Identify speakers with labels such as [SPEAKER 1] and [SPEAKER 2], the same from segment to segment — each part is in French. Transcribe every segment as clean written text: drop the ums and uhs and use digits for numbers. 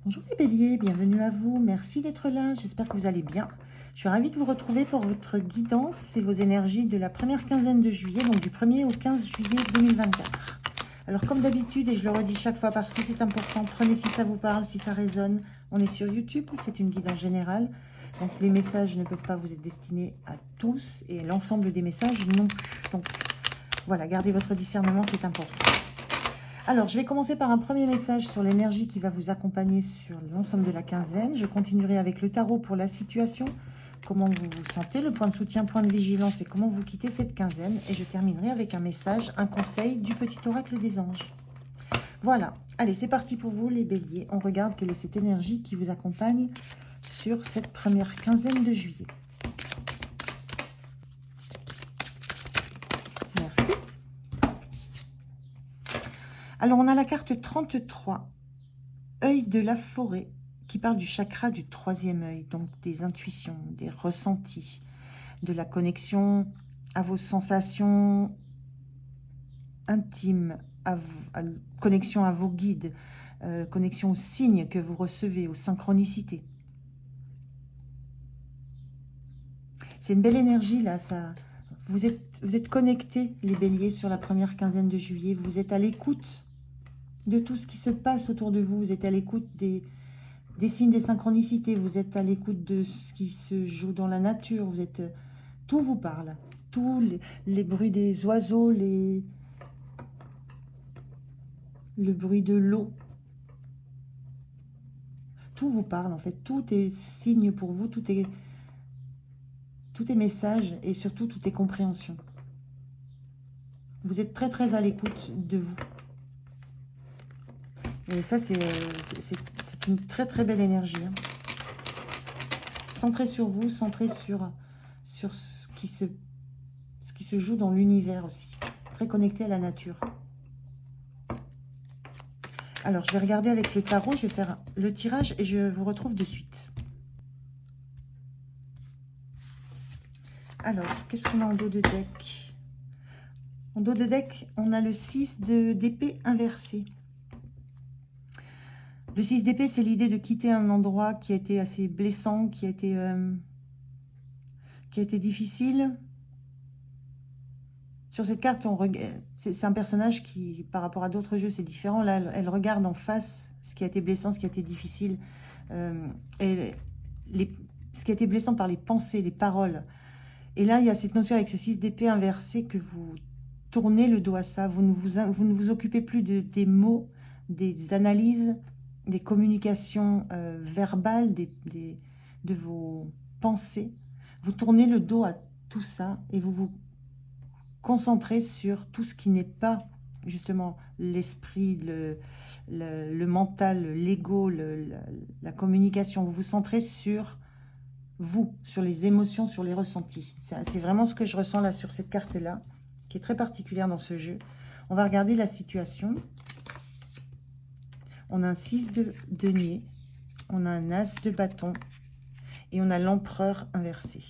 [SPEAKER 1] Bonjour les béliers, bienvenue à vous, merci d'être là, j'espère que vous allez bien. Je suis ravie de vous retrouver pour votre guidance et vos énergies de la première quinzaine de juillet, donc du 1er au 15 juillet 2024. Alors comme d'habitude, et je le redis chaque fois parce que c'est important, prenez si ça vous parle, si ça résonne. On est sur YouTube, c'est une guidance générale, donc les messages ne peuvent pas vous être destinés à tous et l'ensemble des messages non plus. Donc voilà, gardez votre discernement, c'est important. Alors, je vais commencer par un premier message sur l'énergie qui va vous accompagner sur l'ensemble de la quinzaine. Je continuerai avec le tarot pour la situation, comment vous vous sentez, le point de soutien, point de vigilance et comment vous quittez cette quinzaine. Et je terminerai avec un message, un conseil du petit oracle des anges. Voilà, allez, c'est parti pour vous les béliers. On regarde quelle est cette énergie qui vous accompagne sur cette première quinzaine de juillet. Merci. Alors, on a la carte 33, œil de la forêt, qui parle du chakra du troisième œil, donc des intuitions, des ressentis, de la connexion à vos sensations intimes, connexion à vos guides, connexion aux signes que vous recevez, aux synchronicités. C'est une belle énergie là, ça. Vous êtes connectés, les béliers, sur la première quinzaine de juillet. Vous êtes à l'écoute de tout ce qui se passe autour de vous. Vous êtes à l'écoute des signes, des synchronicités. Vous êtes à l'écoute de ce qui se joue dans la nature. Vous êtes, tout vous parle. Tous les bruits des oiseaux, le bruit de l'eau. Tout vous parle en fait. Tout est signe pour vous. Tout est message et surtout tout est compréhension. Vous êtes très très à l'écoute de vous. Et ça, c'est une très très belle énergie. Hein. Centré sur vous, centré sur ce qui se joue dans l'univers aussi. Très connecté à la nature. Alors, je vais regarder avec le tarot, je vais faire le tirage et je vous retrouve de suite. Alors, qu'est-ce qu'on a en dos de deck? En dos de deck, on a le 6 d'épée inversé. Le 6 d'épée, c'est l'idée de quitter un endroit qui a été assez blessant, qui a été difficile. Sur cette carte, c'est un personnage qui, par rapport à d'autres jeux, c'est différent. Là, elle regarde en face ce qui a été blessant, ce qui a été difficile. Ce qui a été blessant par les pensées, les paroles. Et là, il y a cette notion avec ce 6 d'épée inversé que vous tournez le dos à ça. Vous ne vous occupez plus des mots, des analyses, des communications verbales, de vos pensées. Vous tournez le dos à tout ça et vous vous concentrez sur tout ce qui n'est pas justement l'esprit, le mental, l'ego, la communication. Vous vous centrez sur vous, sur les émotions, sur les ressentis. C'est vraiment ce que je ressens là sur cette carte-là, qui est très particulière dans ce jeu. On va regarder la situation. On a un 6 de denier, on a un as de bâton et on a l'empereur inversé.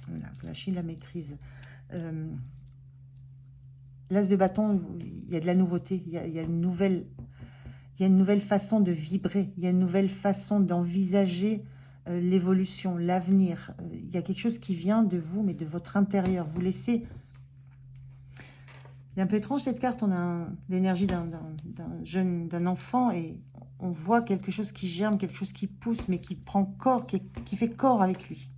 [SPEAKER 1] Voilà, vous lâchez la maîtrise. L'as de bâton, il y a de la nouveauté, il y a une nouvelle façon de vibrer, il y a une nouvelle façon d'envisager l'évolution, l'avenir. Il y a quelque chose qui vient de vous, mais de votre intérieur. Vous laissez... C'est un peu étrange cette carte, on a l'énergie d'un enfant et on voit quelque chose qui germe, quelque chose qui pousse, mais qui prend corps, qui fait corps avec lui.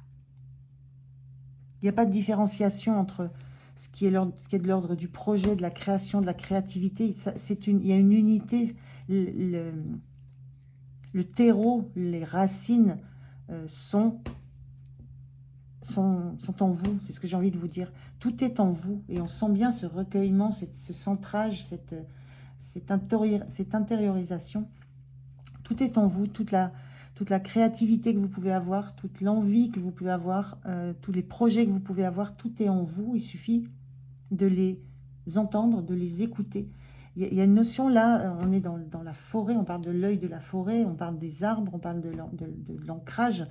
[SPEAKER 1] Il n'y a pas de différenciation entre ce qui est de l'ordre du projet, de la création, de la créativité. Il y a une unité, le terreau, les racines sont en vous, c'est ce que j'ai envie de vous dire. Tout est en vous et on sent bien ce recueillement, ce centrage, cette intériorisation. Tout est en vous, toute la créativité que vous pouvez avoir, toute l'envie que vous pouvez avoir, tous les projets que vous pouvez avoir, tout est en vous. Il suffit de les entendre, de les écouter. Il y a une notion là, on est dans la forêt, on parle de l'œil de la forêt, on parle des arbres, on parle de l'ancrage.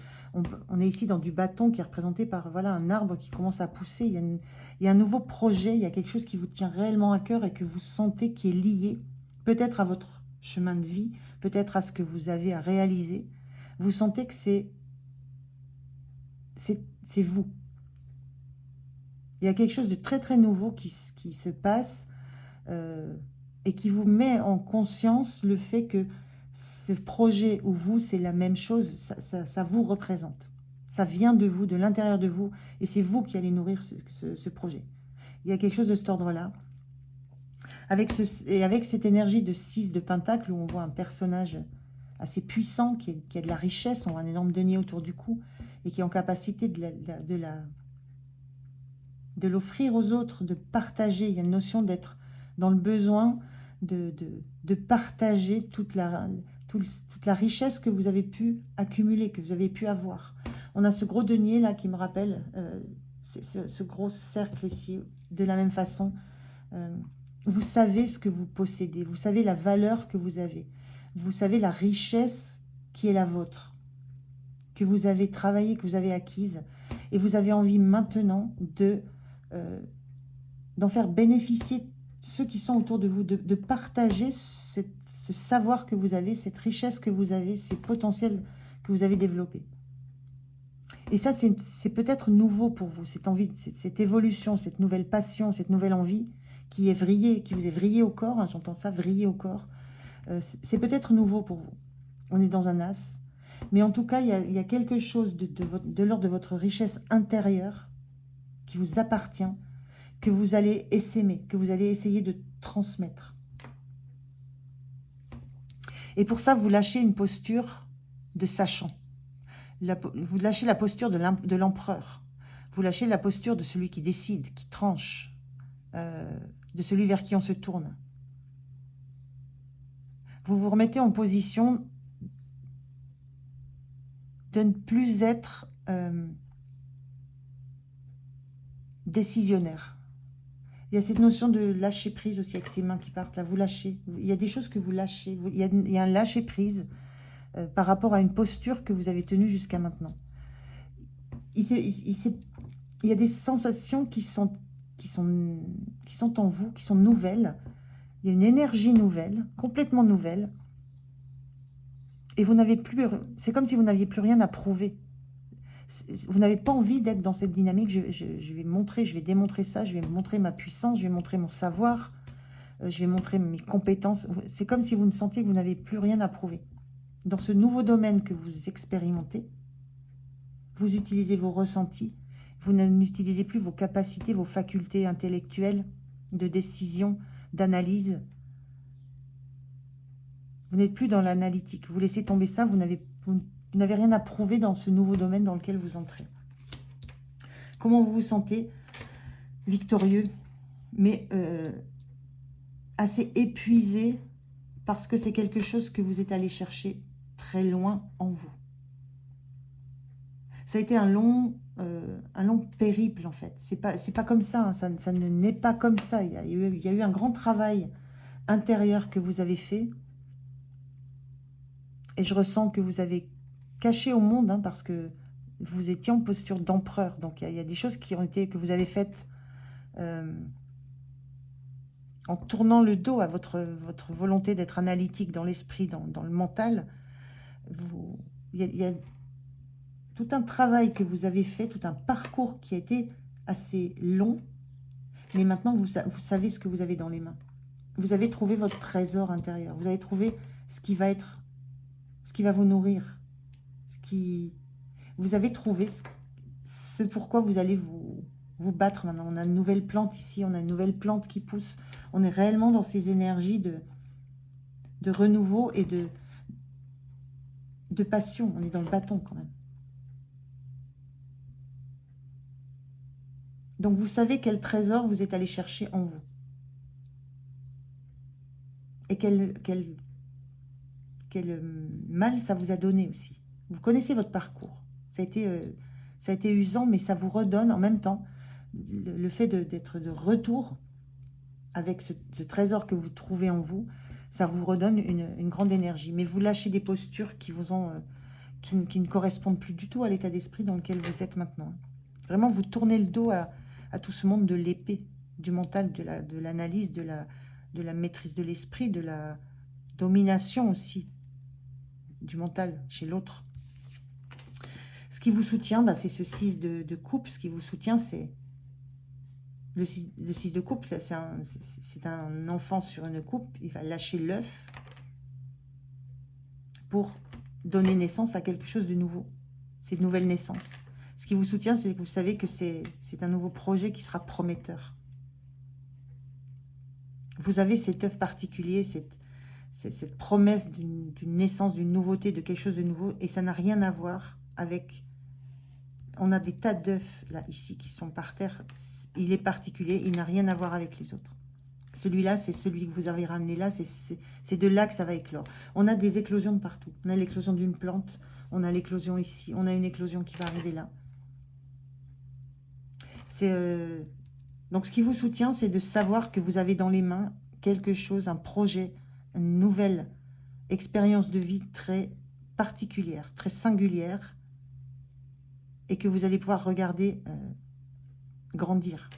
[SPEAKER 1] On est ici dans du bâton qui est représenté par voilà, un arbre qui commence à pousser. Il y a un nouveau projet, il y a quelque chose qui vous tient réellement à cœur et que vous sentez qui est lié peut-être à votre chemin de vie, peut-être à ce que vous avez à réaliser, vous sentez que c'est vous. Il y a quelque chose de très très nouveau qui se passe et qui vous met en conscience le fait que ce projet ou vous, c'est la même chose, ça vous représente. Ça vient de vous, de l'intérieur de vous, et c'est vous qui allez nourrir ce projet. Il y a quelque chose de cet ordre-là. Avec cette énergie de 6 de pentacle, où on voit un personnage assez puissant, qui a de la richesse, on voit un énorme denier autour du cou, et qui est en capacité de l'offrir aux autres, de partager. Il y a une notion d'être dans le besoin de partager toute la richesse que vous avez pu accumuler, que vous avez pu avoir. On a ce gros denier là qui me rappelle ce gros cercle ici, de la même façon. Vous savez ce que vous possédez, vous savez la valeur que vous avez, vous savez la richesse qui est la vôtre, que vous avez travaillé, que vous avez acquise, et vous avez envie maintenant d'en faire bénéficier ceux qui sont autour de vous, de partager ce savoir que vous avez, cette richesse que vous avez, ces potentiels que vous avez développés. Et ça, c'est peut-être nouveau pour vous, cette envie, cette évolution, cette nouvelle passion, cette nouvelle envie qui vous est vrillée au corps, hein, j'entends ça, vriller au corps. C'est peut-être nouveau pour vous. On est dans un as. Mais en tout cas, il y a quelque chose de l'ordre de votre richesse intérieure qui vous appartient, que vous allez essaimer, que vous allez essayer de transmettre. Et pour ça, vous lâchez une posture de sachant. Vous lâchez la posture de l'empereur. Vous lâchez la posture de celui qui décide, qui tranche, de celui vers qui on se tourne. Vous vous remettez en position de ne plus être décisionnaire. Il y a cette notion de lâcher prise aussi avec ses mains qui partent. Là, vous lâchez. Il y a des choses que vous lâchez. Il y a un lâcher prise par rapport à une posture que vous avez tenue jusqu'à maintenant. Il y a des sensations qui sont en vous, qui sont nouvelles. Il y a une énergie nouvelle, complètement nouvelle. Et vous n'avez plus... C'est comme si vous n'aviez plus rien à prouver. Vous n'avez pas envie d'être dans cette dynamique. Je vais montrer, je vais démontrer ça, je vais montrer ma puissance, je vais montrer mon savoir, je vais montrer mes compétences. C'est comme si vous ne sentiez que vous n'avez plus rien à prouver. Dans ce nouveau domaine que vous expérimentez, vous utilisez vos ressentis, vous n'utilisez plus vos capacités, vos facultés intellectuelles de décision, d'analyse. Vous n'êtes plus dans l'analytique. Vous laissez tomber ça, vous n'avez rien à prouver dans ce nouveau domaine dans lequel vous entrez. Comment vous vous sentez? Victorieux, mais assez épuisé parce que c'est quelque chose que vous êtes allé chercher très loin en vous. Ça a été un long périple en fait. C'est pas comme ça, hein. Ça ne n'est pas comme ça. Il y a eu un grand travail intérieur que vous avez fait. Et je ressens que vous avez caché au monde, hein, parce que vous étiez en posture d'empereur. Donc il y a des choses que vous avez faites en tournant le dos à votre volonté d'être analytique dans l'esprit, dans le mental. Il y a tout un travail que vous avez fait, tout un parcours qui a été assez long. Mais maintenant, vous savez ce que vous avez dans les mains. Vous avez trouvé votre trésor intérieur. Vous avez trouvé ce qui va vous nourrir. Vous avez trouvé ce pourquoi vous allez vous battre maintenant. On a une nouvelle plante ici, on a une nouvelle plante qui pousse. On est réellement dans ces énergies de renouveau et de passion. On est dans le bâton quand même. Donc vous savez quel trésor vous êtes allé chercher en vous. Et quel mal ça vous a donné aussi. Vous connaissez votre parcours. Ça a été usant, mais ça vous redonne en même temps le fait d'être de retour avec ce trésor que vous trouvez en vous. Ça vous redonne une grande énergie. Mais vous lâchez des postures qui ne correspondent plus du tout à l'état d'esprit dans lequel vous êtes maintenant. Vraiment, vous tournez le dos à tout ce monde de l'épée, du mental, de l'analyse, de la maîtrise de l'esprit, de la domination aussi du mental chez l'autre. Ce qui vous soutient, bah, c'est ce 6 de coupe. Ce qui vous soutient, c'est le 6 de coupe. C'est un enfant sur une coupe. Il va lâcher l'œuf pour donner naissance à quelque chose de nouveau. C'est une nouvelle naissance. Ce qui vous soutient, c'est que vous savez que c'est un nouveau projet qui sera prometteur. Vous avez cet œuf particulier, cette promesse d'une naissance, d'une nouveauté, de quelque chose de nouveau, et ça n'a rien à voir avec... On a des tas d'œufs, là, ici, qui sont par terre. Il est particulier, il n'a rien à voir avec les autres. Celui-là, c'est celui que vous avez ramené là, c'est de là que ça va éclore. On a des éclosions de partout. On a l'éclosion d'une plante, on a l'éclosion ici, on a une éclosion qui va arriver là. Donc, ce qui vous soutient, c'est de savoir que vous avez dans les mains quelque chose, un projet, une nouvelle expérience de vie très particulière, très singulière, et que vous allez pouvoir regarder grandir.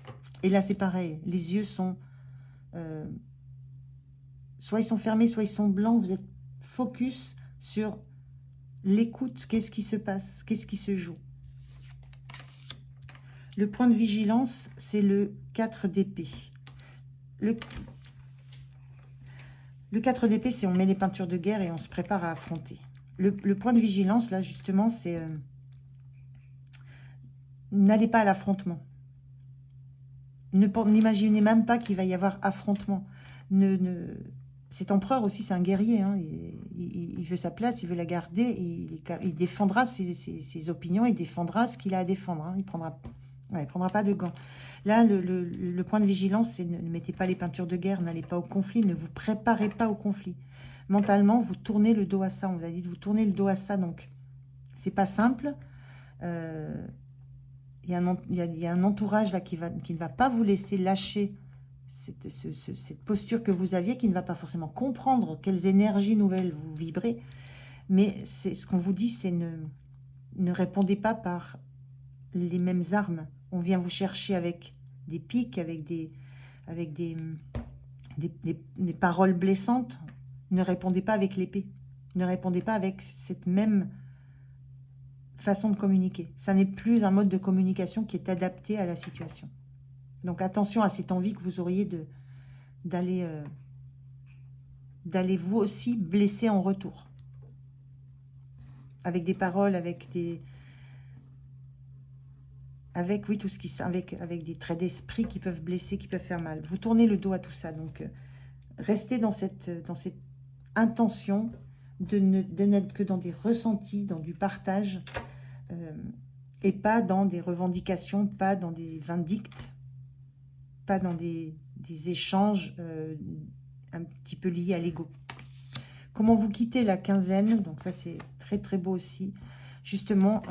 [SPEAKER 1] Et là, c'est pareil. Les yeux sont... soit ils sont fermés, soit ils sont blancs. Vous êtes focus sur l'écoute. Qu'est-ce qui se passe? Qu'est-ce qui se joue? Le point de vigilance, c'est le 4 d'épée. Le 4 d'épée, c'est on met les peintures de guerre et on se prépare à affronter. Le point de vigilance, là, justement, c'est... n'allez pas à l'affrontement. N'imaginez même pas qu'il va y avoir affrontement. Cet empereur aussi, c'est un guerrier. Hein. Il veut sa place, il veut la garder. Il défendra ses opinions, il défendra ce qu'il a à défendre. Hein. Il prendra pas de gants. Là, le point de vigilance, c'est ne mettez pas les peintures de guerre, n'allez pas au conflit, ne vous préparez pas au conflit. Mentalement, vous tournez le dos à ça. On vous a dit de vous tourner le dos à ça, donc c'est pas simple. Il y a un entourage là qui ne va pas vous laisser lâcher cette posture que vous aviez, qui ne va pas forcément comprendre quelles énergies nouvelles vous vibrez. Mais ce qu'on vous dit, c'est ne répondez pas par les mêmes armes. On vient vous chercher avec des pics, avec des paroles blessantes. Ne répondez pas avec l'épée. Ne répondez pas avec cette même façon de communiquer. Ça n'est plus un mode de communication qui est adapté à la situation. Donc attention à cette envie que vous auriez d'aller vous aussi blesser en retour. Avec des paroles, avec tout ce qui avec des traits d'esprit qui peuvent blesser, qui peuvent faire mal. Vous tournez le dos à tout ça. Donc restez dans cette intention de n'être que dans des ressentis, dans du partage, et pas dans des revendications, pas dans des vindictes, pas dans des échanges un petit peu liés à l'ego. Comment vous quittez la quinzaine? Donc ça, c'est très très beau aussi. Justement,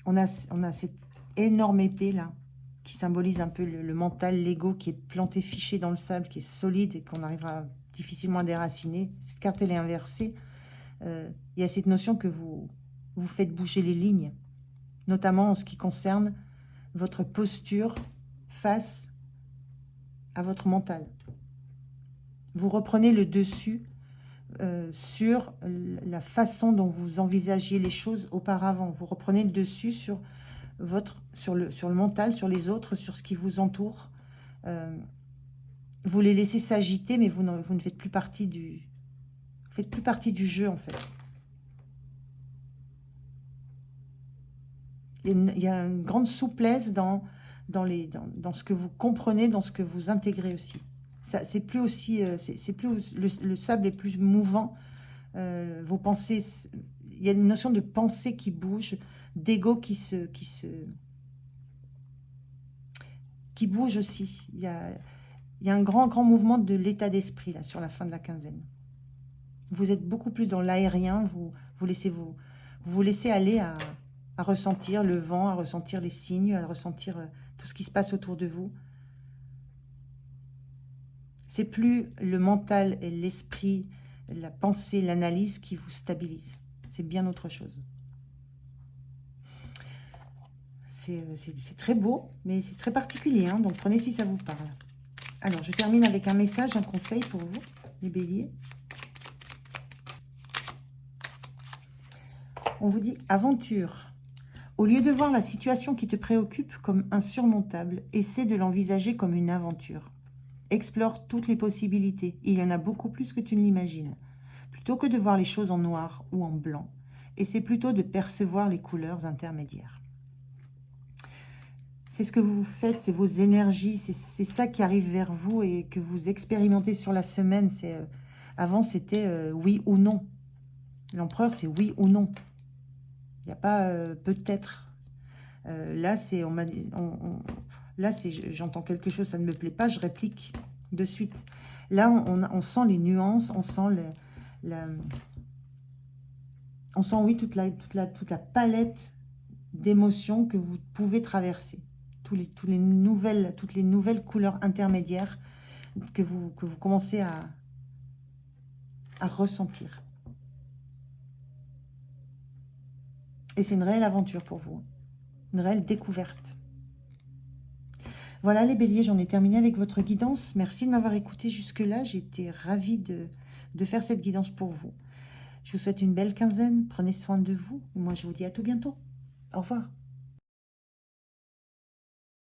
[SPEAKER 1] on a cette énorme épée là, qui symbolise un peu le mental, l'ego, qui est planté, fiché dans le sable, qui est solide et qu'on arrivera difficilement à déraciner. Cette carte, elle est inversée. Il y a cette notion que vous faites bouger les lignes, notamment en ce qui concerne votre posture face à votre mental. Vous reprenez le dessus sur la façon dont vous envisagiez les choses auparavant. Vous reprenez le dessus sur le mental, sur les autres, sur ce qui vous entoure. Vous les laissez s'agiter, mais vous ne faites plus partie du... Vous faites plus partie du jeu, en fait. Il y a une grande souplesse dans ce que vous comprenez, dans ce que vous intégrez aussi. C'est plus aussi, le sable est plus mouvant. Vos pensées, il y a une notion de pensée qui bouge, d'ego qui bouge aussi. Il y a un grand mouvement de l'état d'esprit là sur la fin de la quinzaine. Vous êtes beaucoup plus dans l'aérien. Vous laissez aller à ressentir le vent, à ressentir les signes, à ressentir tout ce qui se passe autour de vous. C'est plus le mental et l'esprit, la pensée, l'analyse qui vous stabilise. C'est bien autre chose. C'est très beau, mais c'est très particulier. Hein, donc prenez si ça vous parle. Alors, je termine avec un message, un conseil pour vous, les béliers. On vous dit aventure. Au lieu de voir la situation qui te préoccupe comme insurmontable, essaie de l'envisager comme une aventure. Explore toutes les possibilités. Il y en a beaucoup plus que tu ne l'imagines. Plutôt que de voir les choses en noir ou en blanc, essaie plutôt de percevoir les couleurs intermédiaires. C'est ce que vous faites, c'est vos énergies, c'est ça qui arrive vers vous et que vous expérimentez sur la semaine. Avant, c'était oui ou non. L'empereur, c'est oui ou non. Il n'y a pas peut-être. Là, c'est j'entends quelque chose, ça ne me plaît pas, je réplique de suite. Là, on sent les nuances, on sent on sent, oui, toute la palette d'émotions que vous pouvez traverser. Toutes les nouvelles couleurs intermédiaires que vous commencez à ressentir. Et c'est une réelle aventure pour vous, une réelle découverte. Voilà les béliers, j'en ai terminé avec votre guidance. Merci de m'avoir écouté jusque-là. J'ai été ravie de faire cette guidance pour vous. Je vous souhaite une belle quinzaine. Prenez soin de vous. Moi, je vous dis à tout bientôt. Au revoir.